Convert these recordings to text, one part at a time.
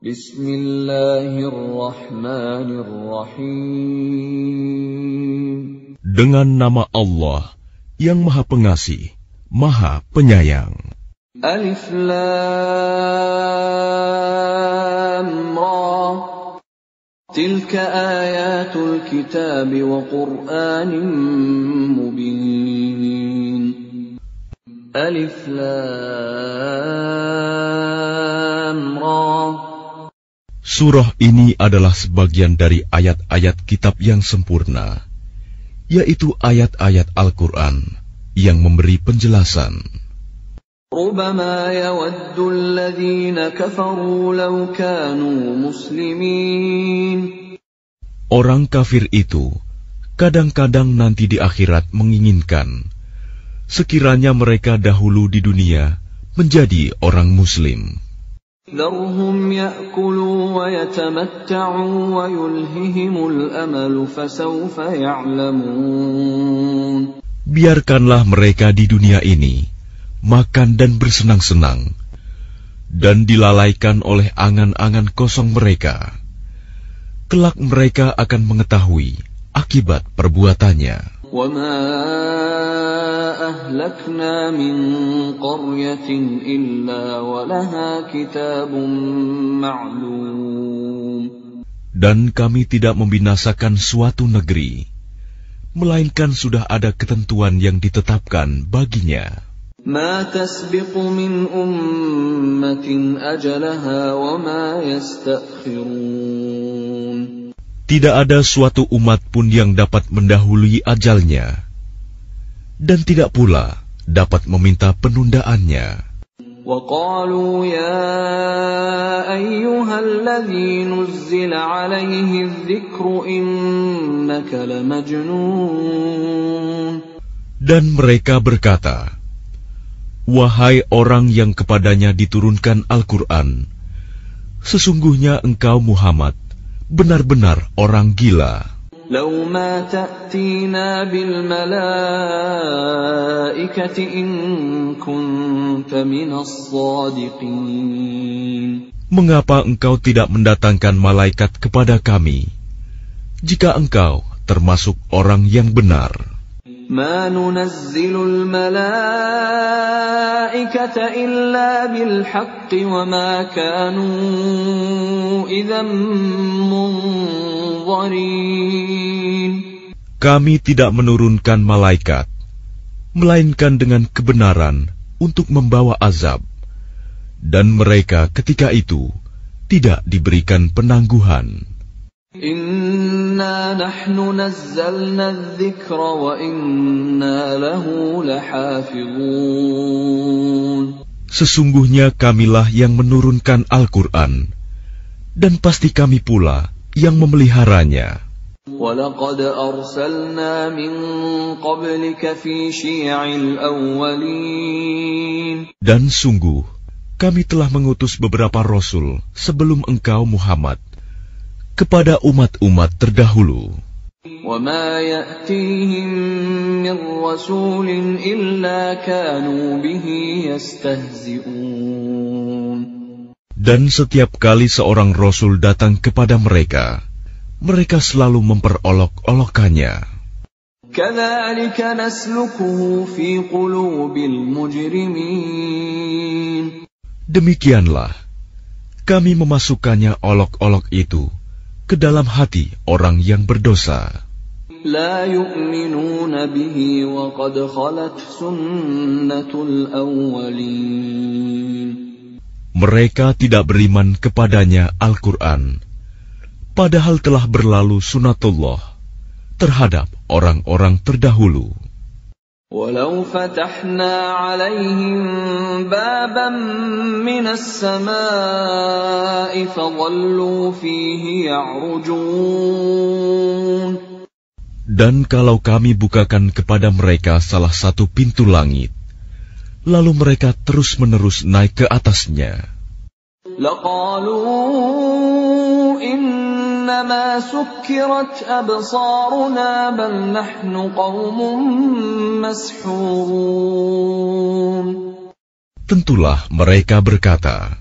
Bismillahirrahmanirrahim. Dengan nama Allah yang Maha Pengasih, Maha Penyayang. Alif Lam Ra. Tilka ayatul kitab wa Qur'anin mubin. Alif Lam Ra. Surah ini adalah sebagian dari ayat-ayat kitab yang sempurna, yaitu ayat-ayat Al-Quran yang memberi penjelasan. ربما يود الذين كفروا لو كانوا مسلمين. Orang kafir itu kadang-kadang nanti di akhirat menginginkan sekiranya mereka dahulu di dunia menjadi orang Muslim. ذرهم يأكلوا ويتمتعوا ويلههم الأمل فسوف يعلمون. Biarkanlah mereka di dunia ini makan dan bersenang-senang, dan dilalaikan oleh angan-angan kosong mereka. Kelak mereka akan mengetahui akibat perbuatannya. وَمَا أَهْلَكْنَا مِنْ قَرْيَةٍ إِلَّا وَلَهَا كِتَابٌ مَعْلُومٌ. Dan kami tidak membinasakan suatu negeri, melainkan sudah ada ketentuan yang ditetapkan baginya. مَا تَسْبِقُ مِنْ أُمَّةٍ أَجَلَهَا وَمَا يَسْتَأْخِرُونَ. Tidak ada suatu umat pun yang dapat mendahului ajalnya, dan tidak pula dapat meminta penundaannya. وَقَالُوا يَا أَيُّهَا الَّذِي نُزِّلَ عَلَيْهِ الذِّكْرُ إِنَّكَ لَمَجْنُونَ. Dan mereka berkata, wahai orang yang kepadanya diturunkan Al-Quran, sesungguhnya engkau Muhammad benar-benar orang gila. لَوْ مَا تَأْتِينَا بِالْمَلَائِكَةِ إِن كُنتَ مِنَ الصَّادِقِينَ. Mengapa engkau tidak mendatangkan malaikat kepada kami, jika engkau termasuk orang yang benar? مَا نُنَزِّلُ الْمَلَائِكَةَ إِلَّا بِالْحَقِّ وَمَا كَانُوا إِذًا مُنظَرِينَ. Kami tidak menurunkan malaikat, melainkan dengan kebenaran untuk membawa azab, dan mereka ketika itu tidak diberikan penangguhan. Inna nahnu nazzalna adh-dhikra wa inna lahu lahafizun. Sesungguhnya kamilah yang menurunkan Al-Quran, dan pasti kami pula yang memeliharanya. وَلَقَدْ أَرْسَلْنَا مِنْ قَبْلِكَ فِي شِيَعِ الْأَوَّلِينَ. Dan sungguh, kami telah mengutus beberapa rasul sebelum engkau Muhammad kepada umat-umat terdahulu. وَمَا يَأْتِيهِمْ مِنْ رَسُولٍ إِلَّا كَانُوا بِهِ يَسْتَهْزِئُونَ. Dan setiap kali seorang rasul datang kepada mereka, mereka selalu memperolok-olokkannya. كَذَلِكَ نَسْلُكُهُ فِي قُلُوبِ الْمُجْرِمِينَ. Demikianlah kami memasukkannya olok-olok itu ke dalam hati orang yang berdosa. لا يؤمنون به وقد خلت سنة الأولين. Mereka tidak beriman kepadanya Al-Quran, padahal telah berlalu sunatullah terhadap orang-orang terdahulu. ولو فتحنا عليهم بابا من السماء فظلوا فيه يعرجون. Dan kalau kami bukakan kepada mereka salah satu pintu langit, lalu mereka terus-menerus naik ke atasnya, لقالوا إنما سكرت أبصارنا بل نحن قوم مسحورون. Tentulah mereka berkata,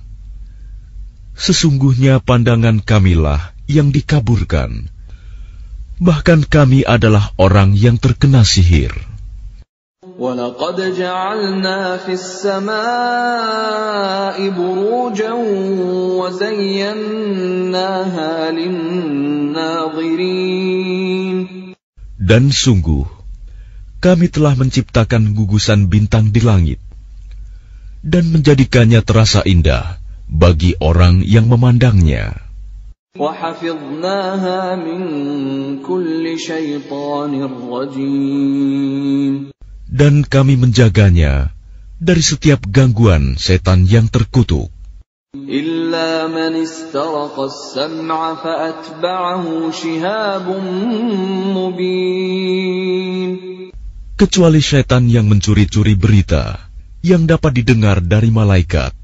Sesungguhnya pandangan kamilah yang dikaburkan. Bahkan kami adalah orang yang terkena sihir. وَلَقَدْ جَعَلْنَا فِي السَّمَاءِ بُرُوجًا وَزَيَّنَّاهَا لِلنَّاظِرِينَ. Dan sungguh, kami telah menciptakan gugusan bintang di langit dan menjadikannya terasa indah bagi orang yang memandangnya. وَحَفِظْنَاهَا مِنْ كُلِّ شَيْطَانٍ رَجِيمٍ. Dan kami menjaganya dari setiap gangguan setan yang terkutuk. إِلَّا مَنِ اسْتَرَقَ السَّمْعَ فَأَتْبَعَهُ شِهَابٌ مُبِينٌ. Kecuali setan yang mencuri-curi berita yang dapat didengar dari malaikat,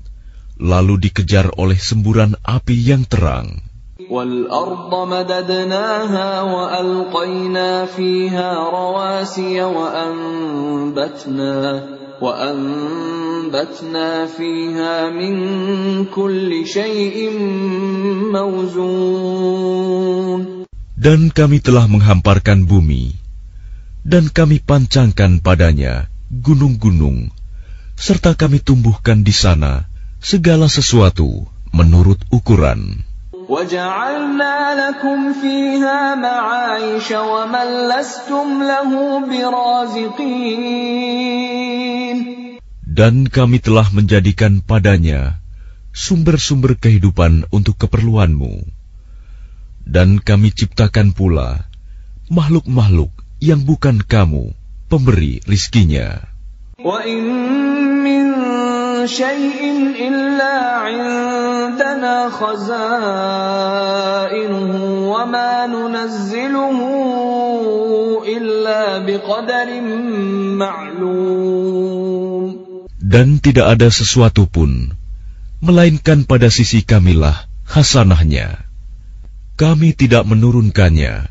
lalu dikejar oleh semburan api yang terang. وَالْأَرْضَ مَدَدْنَاهَا وَأَلْقَيْنَا فِيهَا رَوَاسِيَ وَأَنبَتْنَا فِيهَا مِنْ كُلِّ شَيْءٍ مَوْزُونٍ. Dan kami telah menghamparkan bumi, dan kami pancangkan padanya gunung-gunung, serta kami tumbuhkan di sana segala sesuatu menurut ukuran. وَجَعَلْنَا لَكُمْ فِيهَا مَعَايِشَ وَمَنْ لَسْتُمْ لَهُ بِرَازِقِينَ. Dan kami telah menjadikan padanya sumber-sumber kehidupan untuk keperluanmu. Dan kami ciptakan pula makhluk-makhluk yang bukan kamu pemberi rizkinya. وَإِن مِّن شَيْءٍ إِلَّا عِندَنَا خَزَائِنُهُ وَمَا نُنَزِّلُهُ إِلَّا بِقَدَرٍ مَّعْلُومٍ. Dan tidak ada sesuatu pun, melainkan pada sisi kamilah hasanahnya. Kami tidak menurunkannya,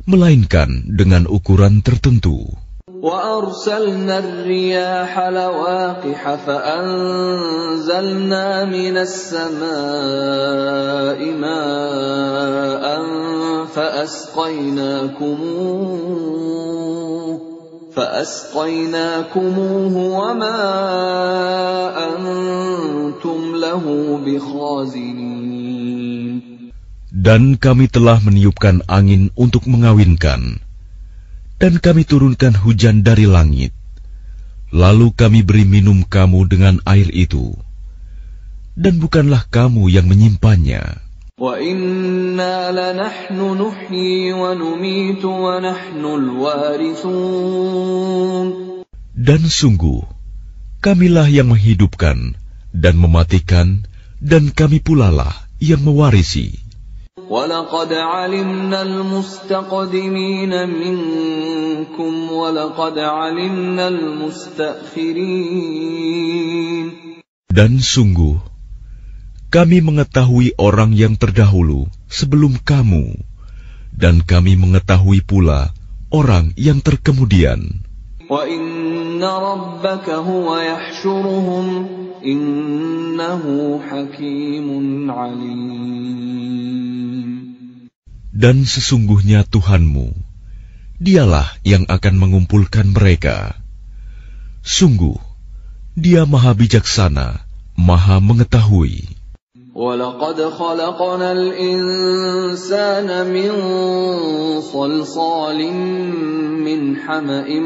melainkan dengan ukuran tertentu. وَأَرْسَلْنَا الرِّيَاحَ لَوَاقِحَ فَأَنزَلْنَا مِنَ السَّمَاءِ مَاءً فَأَسْقَيْنَاكُمُوهُ وَمَا أَنْتُمْ لَهُ بِخَازِنِينَ. Dan kami telah meniupkan angin untuk mengawinkan, dan kami turunkan hujan dari langit, lalu kami beri minum kamu dengan air itu, dan bukanlah kamu yang menyimpannya. وَإِنَّا لَنَحْنُ نُحْيِي وَنُمِيتُ وَنَحْنُ الْوَارِثُونَ. Dan sungguh, kamilah yang menghidupkan dan mematikan, dan kami pula lah yang mewarisi. وَلَقَدْ عَلِمْنَا الْمُسْتَقْدِمِينَ مِنكُمْ وَلَقَدْ عَلِمْنَا الْمُسْتَأْخِرِينَ. Dan sungguh, kami mengetahui orang yang terdahulu sebelum kamu, dan kami mengetahui pula orang yang terkemudian. وَإِنَّ رَبَّكَ هُوَ يَحْشُرُهُمْ إِنَّهُ حَكِيمٌ عَلِيمٌ. Dan sesungguhnya Tuhanmu, Dialah yang akan mengumpulkan mereka. Sungguh, Dia Maha Bijaksana, Maha Mengetahui. وَلَقَدْ خَلَقْنَا الْإِنسَانَ مِنْ صَلْصَالٍ مِنْ حَمَإٍ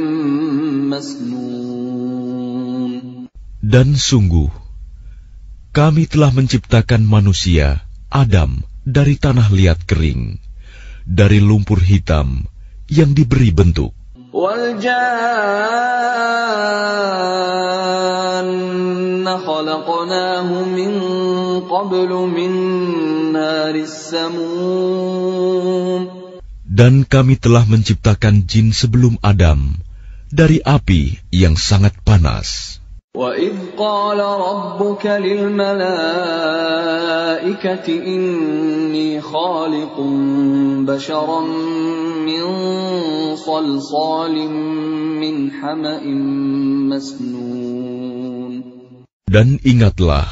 مَسْنُونٍ. Dan sungguh, kami telah menciptakan manusia, Adam, dari tanah liat kering, dari lumpur hitam yang diberi bentuk. وَالْجَانَّ خَلَقْنَاهُ مِنْ قَبْلُ مِنْ نَارِ السَّمُومِ. Dan kami telah menciptakan jin sebelum Adam dari api yang sangat panas. وَإِذْ قَالَ رَبُّكَ لِلْمَلَائِكَةِ إِنِّي خَالِقٌ بَشَرًا مِّن صَلْصَالٍ مِّنْ حَمَإٍ مَسْنُونٍ. Dan ingatlah,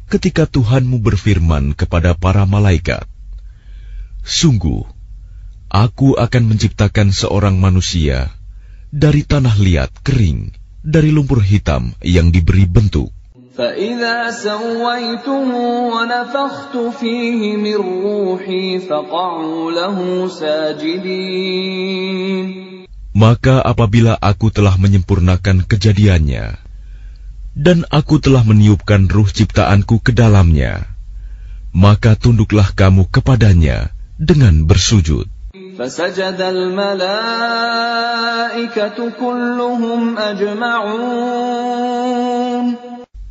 ketika Tuhanmu berfirman kepada para malaikat, "Sungguh, Aku akan menciptakan seorang manusia dari tanah liat kering, dari lumpur hitam yang diberi bentuk. فَإِذَا سَوَّيْتُهُ وَنَفَخْتُ فِيهِ مِنْ رُوحِي فَقَعُوا لَهُ سَاجِدِينَ." Maka apabila aku telah menyempurnakan kejadiannya, dan aku telah meniupkan ruh ciptaanku ke dalamnya, maka tunduklah kamu kepadanya dengan bersujud. فَسَجَدَ الْمَلَائِكَةُ كُلُّهُمْ أَجْمَعُونَ.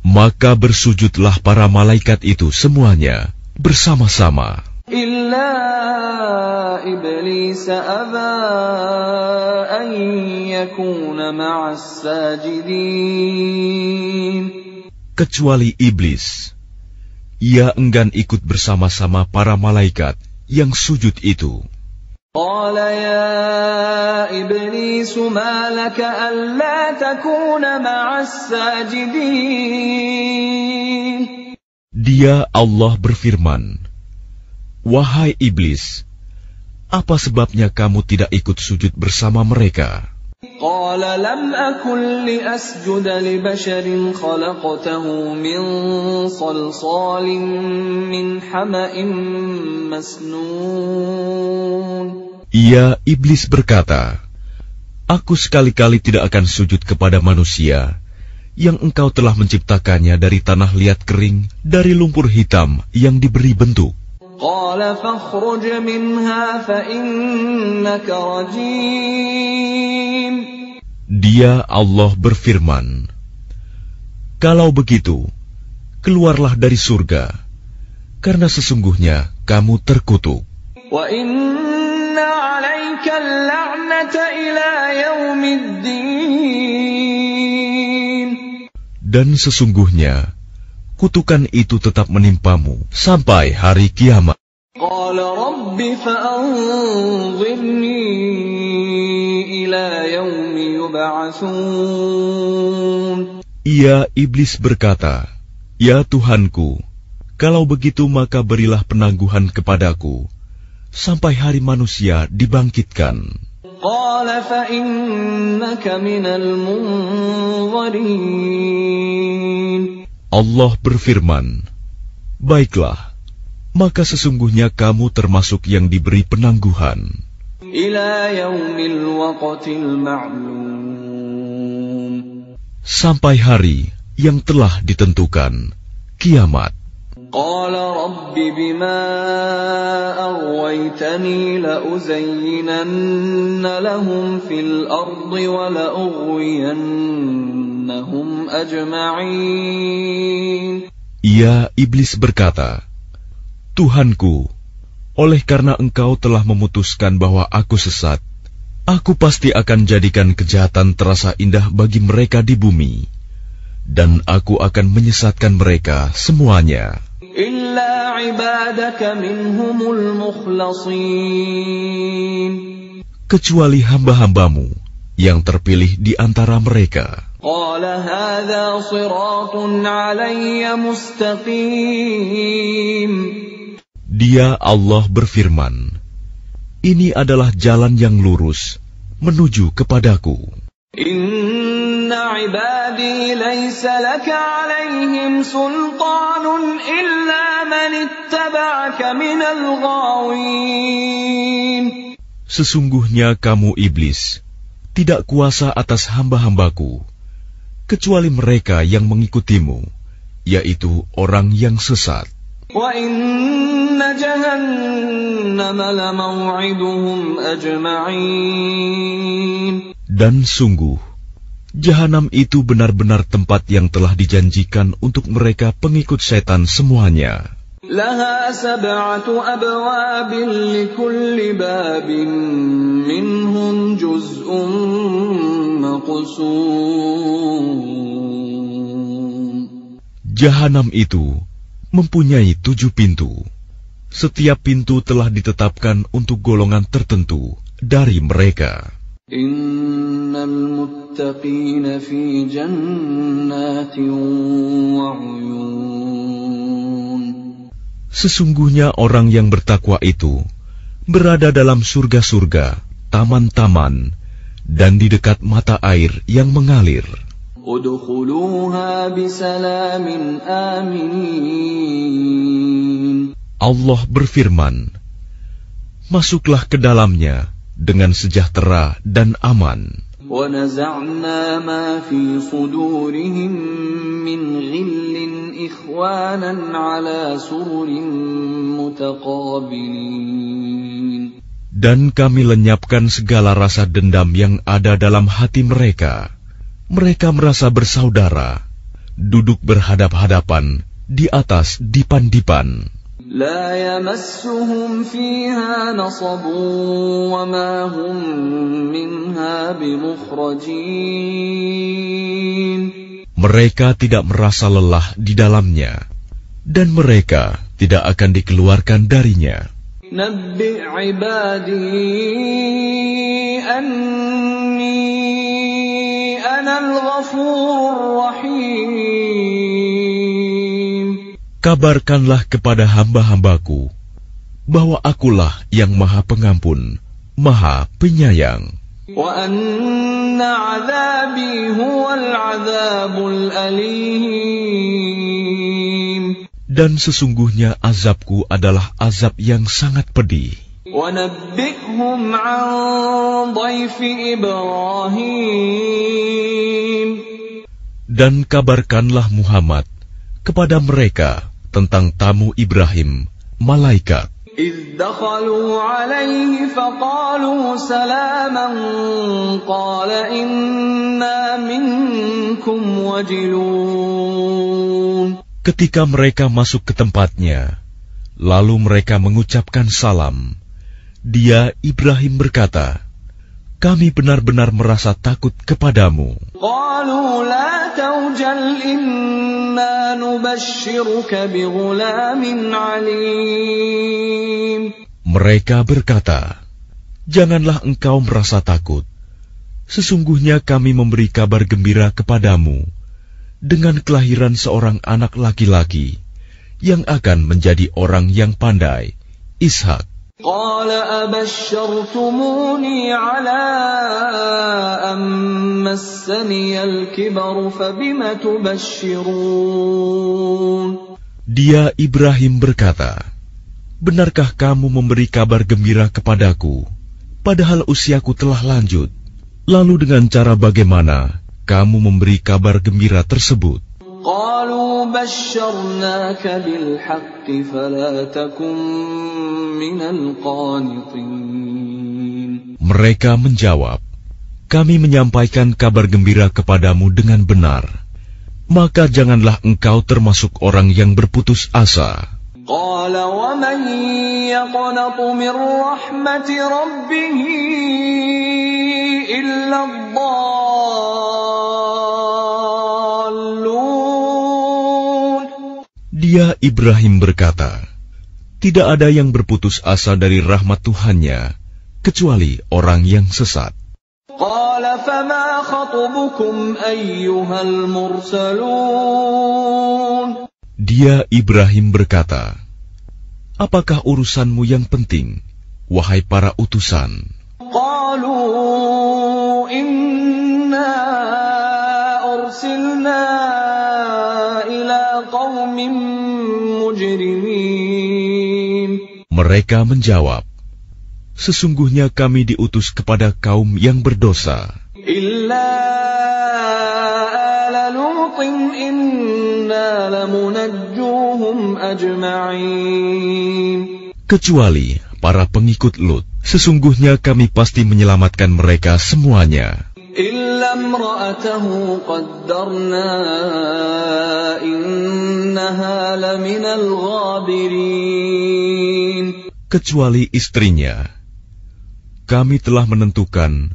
Maka bersujudlah para malaikat itu semuanya bersama-sama. إِلَّا إِبْلِيسَ أَبَى أَن يَكُونَ مَعَ السَّاجِدِينَ. Kecuali iblis, ia enggan ikut bersama-sama para malaikat yang sujud itu. قال يا إبليس ما لك ألا تكون مع الساجدين. Dia Allah berfirman, "Wahai iblis, apa sebabnya kamu tidak ikut sujud bersama mereka?" قال لم أكن لأسجد لبشر خلقته من صلصال من حمأ مسنون. Ia iblis berkata, "Aku sekali-kali tidak akan sujud kepada manusia yang engkau telah menciptakannya dari tanah liat kering, dari lumpur hitam yang diberi bentuk." قال فاخرج منها فإنك رجيم. Dia Allah berfirman, "Kalau begitu, keluarlah dari surga, karena sesungguhnya kamu terkutuk. وَإِنَّ عَلَيْكَ اللَّعْنَةَ إِلَى يَوْمِ الدِّينِ. Dan sesungguhnya kutukan itu tetap menimpamu sampai hari kiamat." قال رب فأنظرني إلى يوم يبعثون. Ia iblis berkata, "Ya Tuhanku, kalau begitu maka berilah penangguhan kepadaku sampai hari manusia dibangkitkan." قال فإنك من المنظرين. Allah berfirman, "Baiklah, maka sesungguhnya kamu termasuk yang diberi penangguhan إلى يوم الوقت المعلوم. sampai hari yang telah ditentukan, kiamat." قال رب بما أغويتني لأزينن لهم في الأرض ولأغوينهم أجمعين. Ia iblis berkata, "Tuhanku, oleh karena engkau telah memutuskan bahwa aku sesat, aku pasti akan jadikan kejahatan terasa indah bagi mereka di bumi, dan aku akan menyesatkan mereka semuanya. إلا عبادك منهم المخلصين. Kecuali hamba-hambamu yang terpilih di antara mereka." قال هذا صراط علي مستقيم. Dia Allah berfirman, "Ini adalah jalan yang lurus menuju kepadaku. إن عبادي ليس لك عليهم سلطان إلا من اتبعك من الغاوين." Sesungguhnya kamu iblis tidak kuasa atas hamba-hambaku, kecuali mereka yang mengikutimu, yaitu orang yang sesat. وَإِنَّ جَهَنَّمَ لَمَوْعِدُهُمْ أَجْمَعِينَ. Dan sungguh, Jahanam itu benar-benar tempat yang telah dijanjikan untuk mereka pengikut setan semuanya. لَهَا 7 أَبْوَابٍ لِكُلِّ بَابٍ مِّنْهُمْ جُزْءٌ مَّقْسُومٌ. Jahanam itu mempunyai 7 pintu. Setiap pintu telah ditetapkan untuk golongan tertentu dari mereka. Innal muttaqina fi jannatin wa 'uyun. Sesungguhnya orang yang bertakwa itu berada dalam surga-surga, taman-taman, dan di dekat mata air yang mengalir. Udkhuluha bisalamin amin. Allah berfirman, masuklah ke dalamnya dengan sejahtera dan aman. وَنَزَعْنَا مَا فِي صُدُورِهِم مِّنْ غِلٍّ إِخْوَانًا عَلَى سُرُرٍ مُتَقَابِلِينَ. Dan kami lenyapkan segala rasa dendam yang ada dalam hati mereka. Mereka merasa bersaudara, duduk berhadap-hadapan di atas dipan-dipan. لا يمسهم فيها نصب وما هم منها بمخرجين. Mereka tidak merasa lelah di dalamnya, dan mereka tidak akan dikeluarkan darinya. نبئ عبادي أني أنا الغفور الرحيم. Kabarkanlah kepada hamba-hambaku bahwa akulah yang Maha Pengampun, Maha Penyayang. وَأَنَّ عَذَابِي هُوَ الْعَذَابُ الْأَلِيمُ. Dan sesungguhnya azabku adalah azab yang sangat pedih. وَنَبِّئْهُمْ عَنْ ضَيْفِ إِبْرَاهِيمَ. Dan kabarkanlah Muhammad kepada mereka tentang tamu Ibrahim, malaikat. إِذْ دَخَلُوا عَلَيْهِ فَقَالُوا سَلَامًا قَالَ إِنَّا مِنكُمْ وَجِلُونَ. Ketika mereka masuk ke tempatnya, lalu mereka mengucapkan salam. Dia, Ibrahim, berkata, kami benar-benar merasa takut kepadamu. قَالُوا لَا تَوْجَلْ إِنَّا نُبَشِّرُكَ بِغُلَامٍ عَلِيمٍ. Mereka berkata, janganlah engkau merasa takut. Sesungguhnya kami memberi kabar gembira kepadamu dengan kelahiran seorang anak laki-laki yang akan menjadi orang yang pandai, Ishak. قال أبشرتموني على أن مسني الكبر فبم تبشرون. Dia, Ibrahim, berkata, benarkah kamu memberi kabar gembira kepadaku, padahal usiaku telah lanjut? Lalu dengan cara bagaimana kamu memberi kabar gembira tersebut? قالوا بشرناك بالحق فلا تكن من القانطين. Mereka menjawab, kami menyampaikan kabar gembira kepadamu dengan benar, maka janganlah engkau termasuk orang yang berputus asa. قال ومن يقنط من رحمة ربه إلا الضالون. Dia, Ibrahim, berkata, tidak ada yang berputus asa dari rahmat Tuhannya, kecuali orang yang sesat. قال فما خطبكم أيها المرسلون. Dia, Ibrahim, berkata, apakah urusanmu yang penting, wahai para utusan? قالوا إنا أرسلنا إلى قوم مجرمين. Mereka menjawab, sesungguhnya kami diutus kepada kaum yang berdosa. إلا آل لوط إنا لمنجوهم أجمعين. Kecuali para pengikut Lut, sesungguhnya kami pasti menyelamatkan mereka semuanya. إلا امرأته قدرنا إنها لمن الغابرين. Kecuali istrinya, kami telah menentukan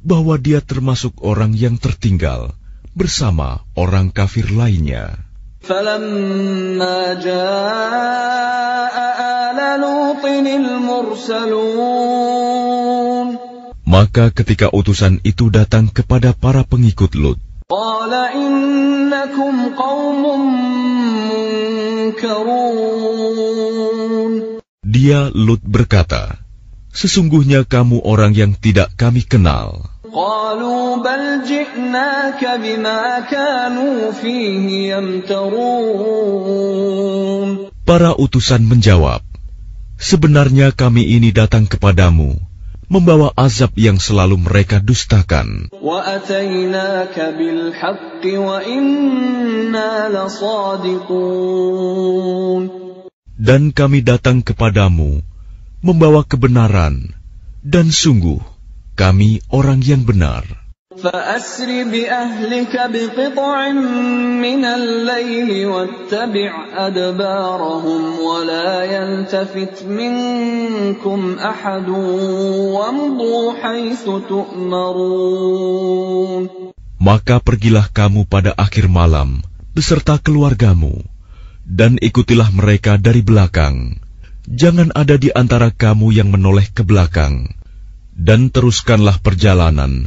bahwa dia termasuk orang yang tertinggal bersama orang kafir lainnya. فلما جاء آل لوط المرسلون. Maka ketika utusan itu datang kepada para pengikut Lut, قال إنكم قوم منكرون. Dia Lut berkata, sesungguhnya kamu orang yang tidak kami kenal. قالوا بل جئناك بما كانوا فيه يمترون. Para utusan menjawab, sebenarnya kami ini datang kepadamu membawa azab yang selalu mereka dustakan. وأتيناك بالحق وإنا لصادقون. Dan kami datang kepadamu membawa kebenaran, dan sungguh kami orang yang benar. فأسر بأهلك بقطع من الليل واتبع أدبارهم ولا يلتفت منكم أحد وامضوا حيث تؤمرون. Maka pergilah kamu pada akhir malam beserta keluargamu, dan ikutilah mereka dari belakang. Jangan ada di antara kamu yang menoleh ke belakang, dan teruskanlah perjalanan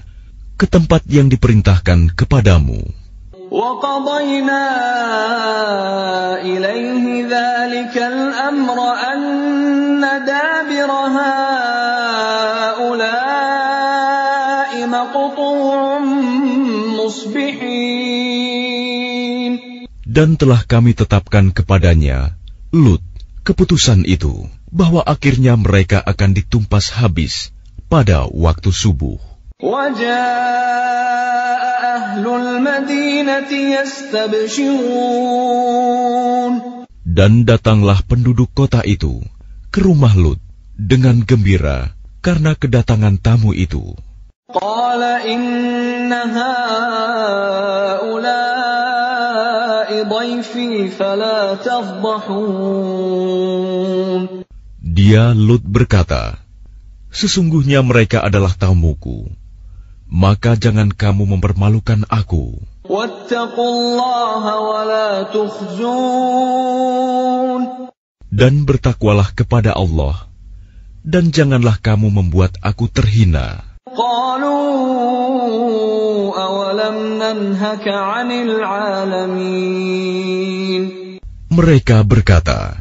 ke tempat yang diperintahkan kepadamu. وَقَضَيْنَا إِلَيْهِ ذَلِكَ الْأَمْرَ أَنَّ دَابِرَ هَؤُلَاءِ مَقْطُوعٌ مُصْبِحِينَ. Dan telah kami tetapkan kepadanya, Lut, keputusan itu, bahwa akhirnya mereka akan ditumpas habis pada waktu subuh. وَجَاءَ أَهْلُ الْمَدِينَةِ يَسْتَبْشِرُونَ. Dan datanglah penduduk kota itu ke rumah Lut dengan gembira karena kedatangan tamu itu. قَالَ إِنَّ هَؤُلَاءِ ضَيْفِي فَلَا تَفْضَحُونَ. Dia Lut berkata, sesungguhnya mereka adalah tamuku, maka jangan kamu mempermalukan aku. وَاتَّقُوا اللَّهَ وَلَا تُخْزُونِ. Dan bertakwalah kepada Allah, dan janganlah kamu membuat aku terhina. قَالُوا أَوَلَمْ نَنْهَكَ عَنِ الْعَالَمِينَ. Mereka berkata,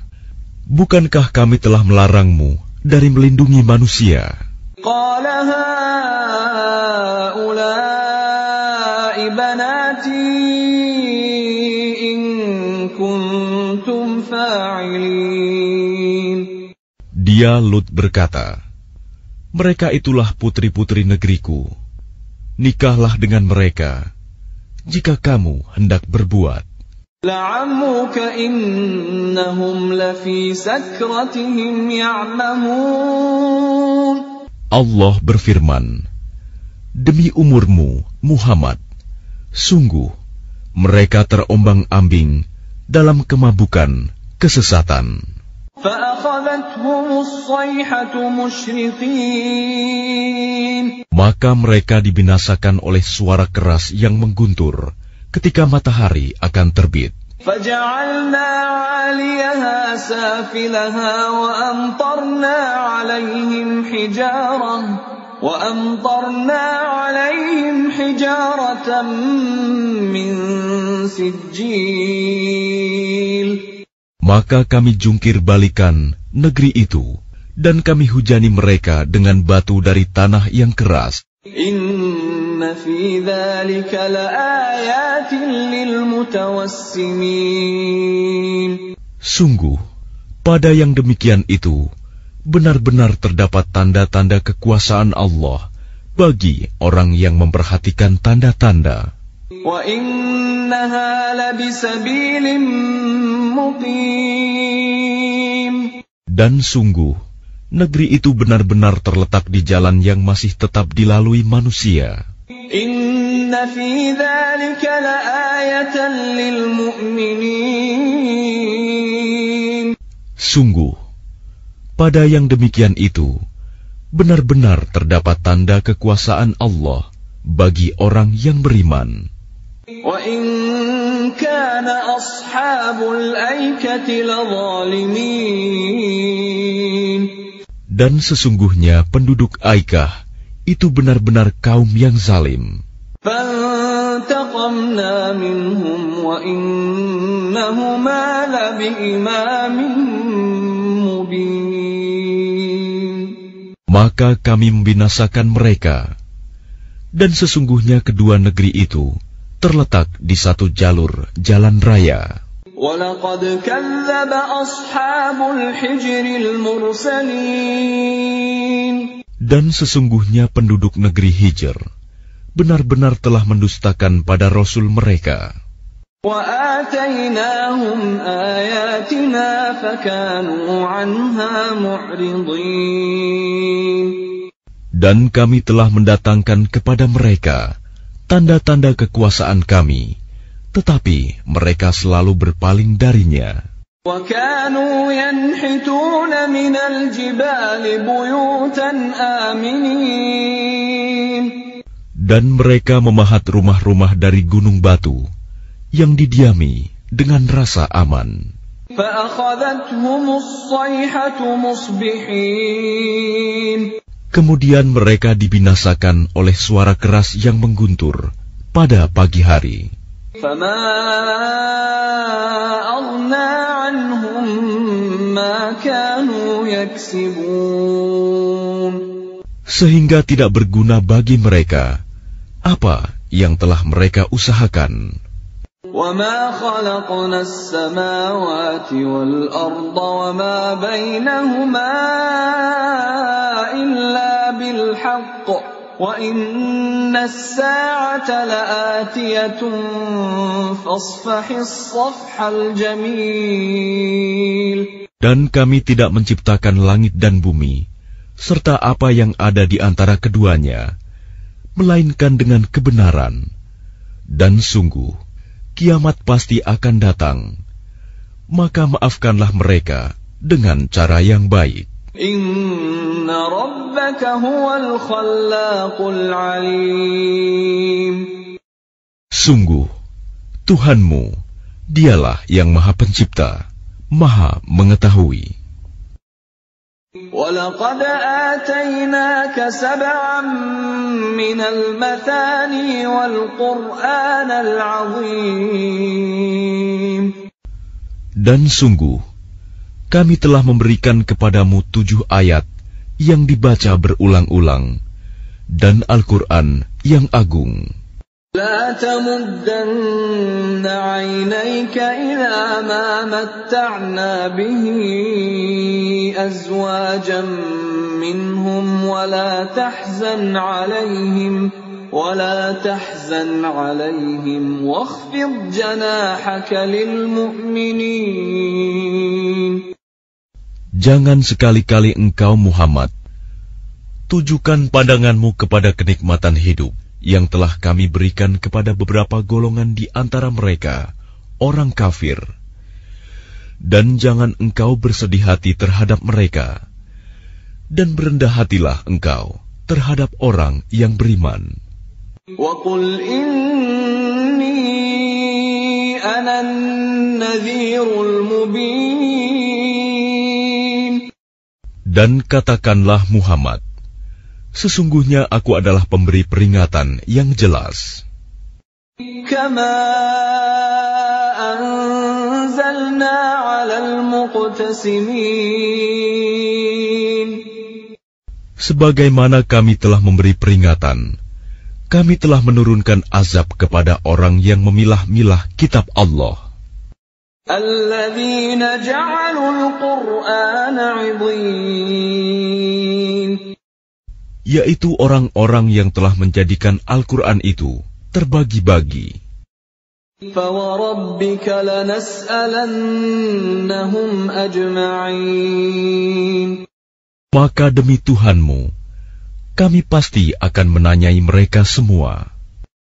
bukankah kami telah melarangmu dari melindungi manusia? قَالَ هَؤُلَاءِ بَنَاتِي إِن كُنتُمْ فَاعِلِينَ. Dia Lut berkata, mereka itulah putri-putri negeriku. Nikahlah dengan mereka, jika kamu hendak berbuat. لَعَمْرُكَ إِنَّهُمْ لَفِي سَكْرَتِهِمْ يَعْمَهُونَ. Allah berfirman, demi umurmu, Muhammad, sungguh mereka terombang-ambing dalam kemabukan, kesesatan. فَأَخَذَتْهُمُ الصَّيْحَةُ مُشْرِقِينَ. Maka mereka dibinasakan oleh suara keras yang mengguntur ketika matahari akan terbit. فَجَعَلْنَا عَالِيَهَا سَافِلَهَا وَأَمْطَرْنَا عَلَيْهِمْ حِجَارَةً مِّن سِجِّيلٍ. Maka kami jungkir balikan negeri itu, dan kami hujani mereka dengan batu dari tanah yang keras. Inna fi dzalika laayatin lilmutawassimin. Sungguh, pada yang demikian itu, benar-benar terdapat tanda-tanda kekuasaan Allah bagi orang yang memperhatikan tanda-tanda. Wa innaha labisabilim muqim. Dan sungguh, negeri itu benar-benar terletak di jalan yang masih tetap dilalui manusia. Inna fi dzalika laayatan lil mu'minin. Sungguh, pada yang demikian itu, benar-benar terdapat tanda kekuasaan Allah bagi orang yang beriman. Wa in kana ashabul aikati ladzalimin. Dan sesungguhnya penduduk Aikah itu benar-benar kaum yang zalim. Fantaqamna minhum wa innahuma labiimamin mubin. maka kami membinasakan mereka. Dan sesungguhnya kedua negeri itu terletak di satu jalur jalan raya. وَلَقَدْ كَذَّبَ أَصْحَابُ الْحِجْرِ الْمُرْسَلِينَ. Dan sesungguhnya penduduk negeri Hijr benar-benar telah mendustakan pada Rasul mereka. وَآتَيْنَاهُمْ آيَاتِنَا فَكَانُوا عَنْهَا مُعْرِضِينَ. Dan kami telah mendatangkan kepada mereka tanda-tanda kekuasaan kami, tetapi mereka selalu berpaling darinya. وَكَانُوا يَنْحِتُونَ مِنَ الْجِبَالِ بُيُوتًا آمِنِينَ. Dan mereka memahat rumah-rumah dari gunung batu yang didiami dengan rasa aman. فَأَخَذَتْهُمُ الصَّيْحَةُ مُصْبِحِينَ. Kemudian mereka dibinasakan oleh suara keras yang mengguntur pada pagi hari. فَمَا أَغْنَى عَنْهُمْ مَا كَانُوا يَكْسِبُونَ. Sehingga tidak berguna bagi mereka apa yang telah mereka usahakan. وَمَا خَلَقْنَا السَّمَاوَاتِ وَالْأَرْضَ وَمَا بَيْنَهُمَا إِلَّا بِالْحَقِّ وَإِنَّ السَّاعَةَ لَآتِيَةٌ فَاصْفَحِ الصَّفْحَ الْجَمِيلَ. Dan kami tidak menciptakan langit dan bumi serta apa yang ada di antara keduanya, melainkan dengan kebenaran. Dan sungguh kiamat pasti akan datang, maka maafkanlah mereka dengan cara yang baik. Inna rabbaka huwal khallaqul alim. Sungguh, Tuhanmu, dialah yang Maha Pencipta, Maha Mengetahui. وَلَقَدْ آتَيْنَاكَ سَبْعًا مِنَ الْمَثَانِي وَالْقُرْآنَ الْعَظِيمَ. Dan sungguh, kami telah memberikan kepadamu 7 ayat yang dibaca berulang-ulang, dan Al-Quran yang agung. لا تمدن عينيك إلى ما متعنا به أزواجا منهم ولا تحزن عليهم واخفض جناحك للمؤمنين. Jangan sekali-kali engkau Muhammad tujukan pandanganmu kepada kenikmatan hidup yang telah kami berikan kepada beberapa golongan di antara mereka, orang kafir. Dan jangan engkau bersedih hati terhadap mereka, dan berendah hatilah engkau terhadap orang yang beriman. وَقُلْ إِنِّي أَنَا النَّذِيرُ الْمُبِينُ. Dan katakanlah Muhammad, sesungguhnya aku adalah pemberi peringatan yang jelas. كَمَا أَنزَلْنَا عَلَى الْمُقْتَسِمِينَ. Sebagaimana kami telah memberi peringatan, kami telah menurunkan azab kepada orang yang memilah-milah kitab Allah. الَّذِينَ جَعَلُوا الْقُرْآنَ عِضِينَ. Yaitu orang-orang yang telah menjadikan Al-Quran itu terbagi-bagi. فَوَرَبِّكَ لَنَسْأَلَنَّهُمْ أَجْمَعِينَ. Maka demi Tuhanmu, kami pasti akan menanyai mereka semua.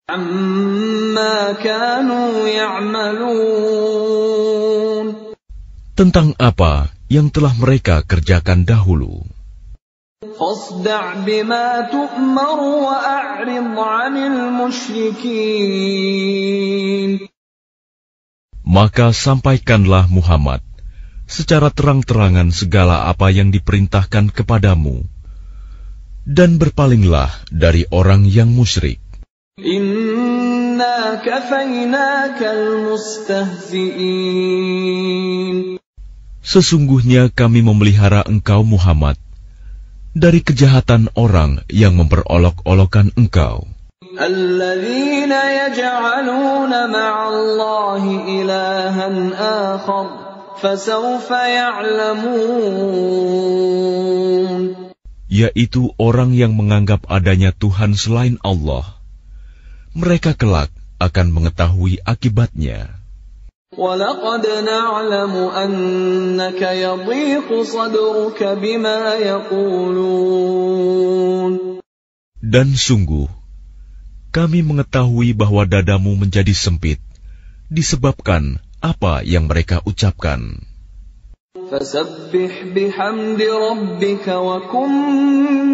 عَمَّا كَانُوا يَعْمَلُونَ. tentang apa yang telah mereka kerjakan dahulu. فاصدع بما تؤمر وأعرض عن المشركين. Maka sampaikanlah Muhammad secara terang-terangan segala apa yang diperintahkan kepadamu, dan berpalinglah dari orang yang musyrik. Inna kafaynakal mustahzi'in. Sesungguhnya kami memelihara engkau Muhammad dari kejahatan orang yang memperolok-olokkan engkau. الذين يجعلون مع الله إلها آخر فسوف يعلمون. Yaitu orang yang menganggap adanya Tuhan selain Allah. Mereka kelak akan mengetahui akibatnya. وَلَقَدْ نَعْلَمُ أَنَّكَ يَضِيقُ صَدْرُكَ بِمَا يَقُولُونَ. Dan sungguh, kami mengetahui bahwa dadamu menjadi sempit disebabkan apa yang mereka ucapkan. فَسَبِّحْ بِحَمْدِ رَبِّكَ وَكُن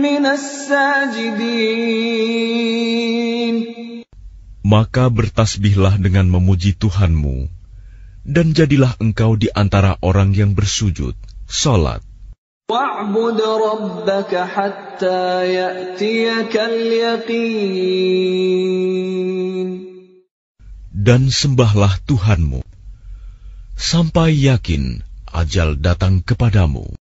مِّنَ السَّاجِدِينَ. Maka bertasbihlah dengan memuji Tuhanmu, dan jadilah engkau di antara orang yang bersujud, salat. وَاعْبُدْ رَبَّكَ حَتَّى يَأْتِيَكَ الْيَقِينُ. Dan sembahlah Tuhanmu, sampai yakin ajal datang kepadamu.